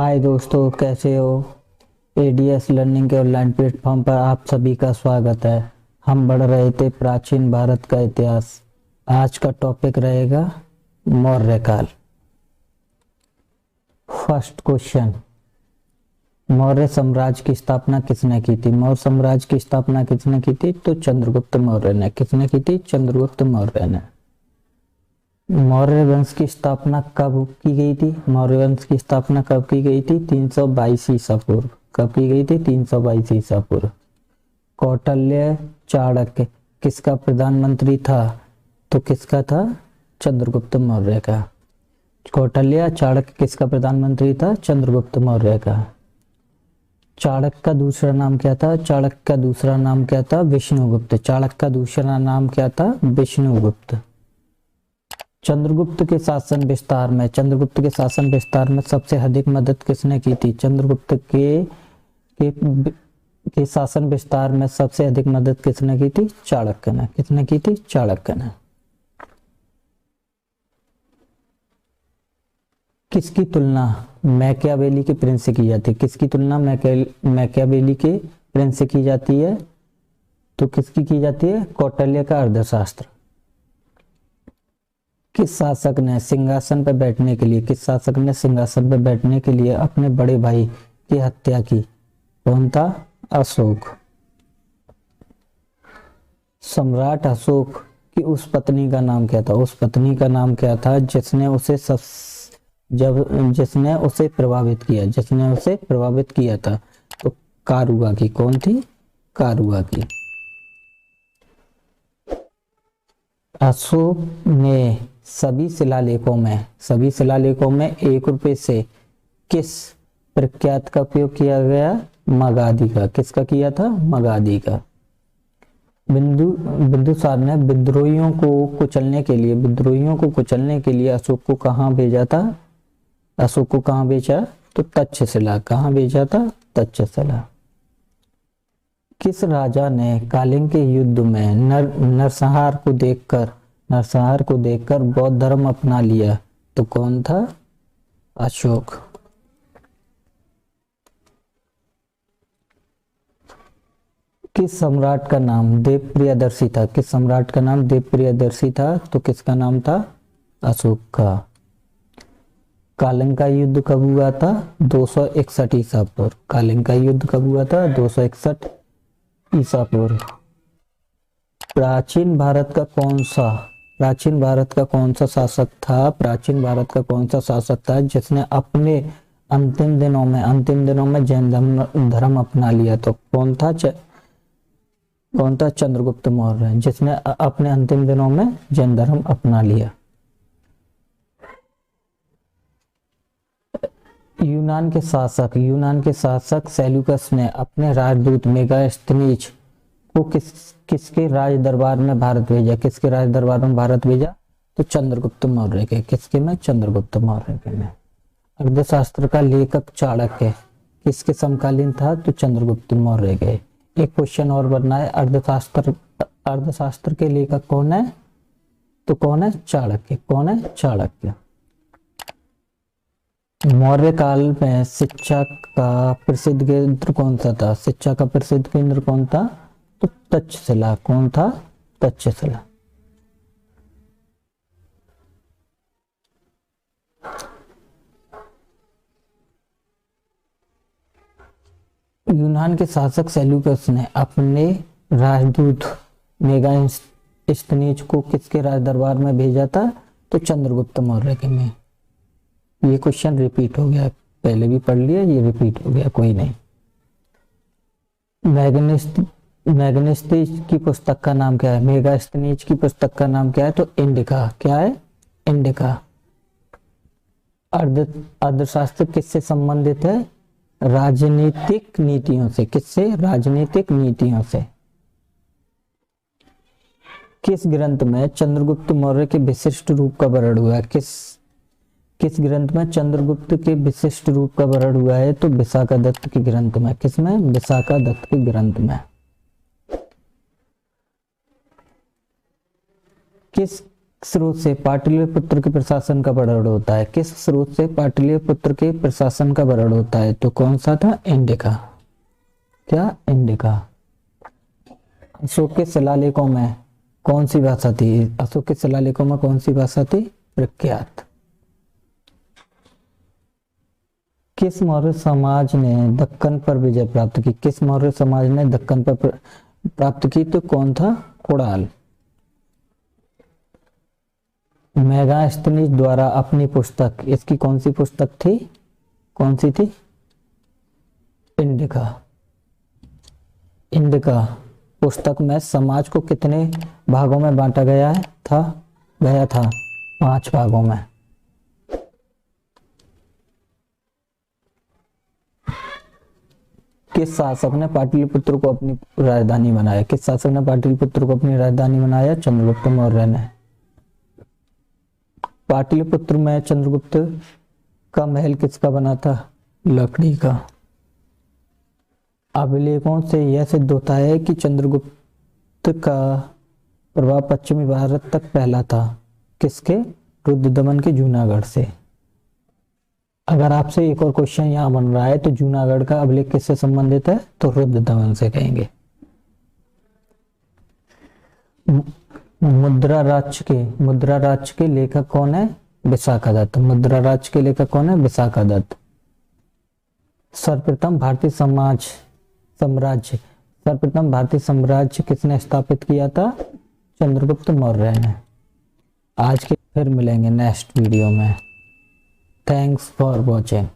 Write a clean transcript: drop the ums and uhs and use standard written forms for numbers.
हाय दोस्तों, कैसे हो। एडीएस लर्निंग के ऑनलाइन प्लेटफॉर्म पर आप सभी का स्वागत है। हम बढ़ रहे थे प्राचीन भारत का इतिहास। आज का टॉपिक रहेगा मौर्य काल। फर्स्ट क्वेश्चन, मौर्य साम्राज्य की स्थापना किसने की थी। मौर्य साम्राज्य की स्थापना किसने की थी? तो चंद्रगुप्त मौर्य ने। किसने की थी? चंद्रगुप्त मौर्य ने। मौर्य वंश की स्थापना कब की गई थी? मौर्य वंश की स्थापना कब की गई थी? 322 ईसा पूर्व। कब की गई थी? 322 ईसा पूर्व। कौटिल्य चाणक्य किसका प्रधानमंत्री था? तो किसका था? चंद्रगुप्त मौर्य का। कौटिल्य चाणक्य किसका प्रधानमंत्री था? चंद्रगुप्त मौर्य का। चाणक्य का दूसरा नाम क्या था? चाणक्य का दूसरा नाम क्या था? विष्णुगुप्त। चाणक्य का दूसरा नाम क्या था? विष्णुगुप्त। चंद्रगुप्त के शासन विस्तार में सबसे अधिक मदद किसने की थी? चंद्रगुप्त के शासन विस्तार में सबसे अधिक मदद किसने की थी? चाणक्य ने। किसने की थी? चाणक्य ने। किसकी तुलना मैकियावेली के प्रिंस से की जाती है? किसकी तुलना मैकियावेली के प्रिंस से की जाती है? तो किसकी की जाती है? कौटिल्य का अर्थशास्त्र। किस शासक ने सिंहासन पर बैठने के लिए अपने बड़े भाई की हत्या की? कौन था? अशोक। सम्राट अशोक की उस पत्नी का नाम क्या था? उस पत्नी का नाम क्या था जिसने उसे प्रभावित किया था? तो कारुआ की। कौन थी? कारुआ की। अशोक ने सभी शिलालेखों में 1 रुपए से किस प्रख्यात का उपयोग किया गया? मगधी का। किसका किया था? मगधी का। बिंदुसार ने विद्रोहियों को कुचलने के लिए अशोक को कहाँ भेजा था? अशोक को कहाँ भेजा? तो तक्षशिला। कहाँ भेजा था? तक्षशिला। किस राजा ने कलिंग के युद्ध में नरसंहार को देखकर बौद्ध धर्म अपना लिया? तो कौन था? अशोक। किस सम्राट का नाम देवप्रियदर्शी था? तो किसका नाम था? अशोक का। कलिंग का युद्ध कब हुआ था? 261 ईसा पूर्व। कलिंग का युद्ध कब हुआ था? 261 ईसा पूर्व। प्राचीन भारत का कौन सा शासक था जिसने अपने अंतिम दिनों में जैन धर्म अपना लिया? तो कौन था? चंद्रगुप्त मौर्य, जिसने अपने अंतिम दिनों में जैन धर्म अपना लिया। यूनान के शासक सेल्यूकस ने अपने राजदूत मेगास्थनीज को किसके राज दरबार में भारत भेजा? तो चंद्रगुप्त मौर्य के। किसके में? चंद्रगुप्त मौर्य के में। अर्थशास्त्र का लेखक चाणक्य किसके समकालीन था? तो चंद्रगुप्त मौर्य के। एक क्वेश्चन और बनना है, अर्थशास्त्र के लेखक कौन है? तो कौन है? चाणक्य। कौन है? चाणक्य। मौर्य काल में शिक्षा का प्रसिद्ध केंद्र कौन था? तो तक्षशिला। कौन था? तक्षशिला। यूनान के शासक सेल्यूकस ने अपने राजदूत मेगास्थनीज को किसके राज दरबार में भेजा था? तो चंद्रगुप्त मौर्य के में। ये क्वेश्चन रिपीट हो गया, पहले भी पढ़ लिया, ये रिपीट हो गया, कोई नहीं। मेगास्थनीज की पुस्तक का नाम क्या है? मेगास्थनीज की पुस्तक का नाम क्या है? तो इंडिका। क्या है? इंडिका। अर्थशास्त्र किससे संबंधित है? राजनीतिक नीतियों से। किससे? राजनीतिक नीतियों से। किस ग्रंथ में चंद्रगुप्त मौर्य के विशिष्ट रूप का वर्णन हुआ है? किस ग्रंथ में चंद्रगुप्त के विशिष्ट रूप का वर्णन हुआ है? तो विशाखा दत्त के ग्रंथ में। किसमें? विशाखा दत्त के ग्रंथ में। स्रोत से पाटलिपुत्र के प्रशासन का वर्णन होता है? किस स्रोत से पाटलिपुत्र के प्रशासन का वर्णन होता है? तो कौन सा था? इंडिका। क्या? इंडिका। अशोक के शिलालेखों में कौन सी भाषा थी? अशोक के शिलालेखों में कौन सी भाषा थी? प्रख्यात। किस मौर्य समाज ने दक्कन पर विजय प्राप्त की? किस मौर्य समाज ने दक्कन पर प्राप्त की? तो कौन था? कुणाल। मेगास्थनीज द्वारा अपनी पुस्तक, इसकी कौन सी पुस्तक थी? कौन सी थी? इंडिका। इंडिका पुस्तक में समाज को कितने भागों में बांटा गया था? 5 भागों में। किस शासक ने पाटलिपुत्र को अपनी राजधानी बनाया? किस शासक ने पाटलिपुत्र को अपनी राजधानी बनाया? चंद्रगुप्त मौर्य ने। पाटलिपुत्र में चंद्रगुप्त का महल किसका बना था? लकड़ी का। अभिलेखों से यह सिद्ध होता है कि चंद्रगुप्त का प्रभाव पश्चिमी भारत तक फैला था। किसके? रुद्रदमन के जूनागढ़ से। अगर आपसे एक और क्वेश्चन यहाँ बन रहा है तो जूनागढ़ का अभिलेख किससे संबंधित है? तो रुद्रदमन से कहेंगे। मुद्रा राज्य के लेखक कौन है? विशाखादत्त। मुद्रा राज्य के लेखक कौन है? विशाखादत्त। सर्वप्रथम भारतीय साम्राज्य किसने स्थापित किया था? चंद्रगुप्त मौर्य ने। आज के फिर मिलेंगे नेक्स्ट वीडियो में। Thanks for watching.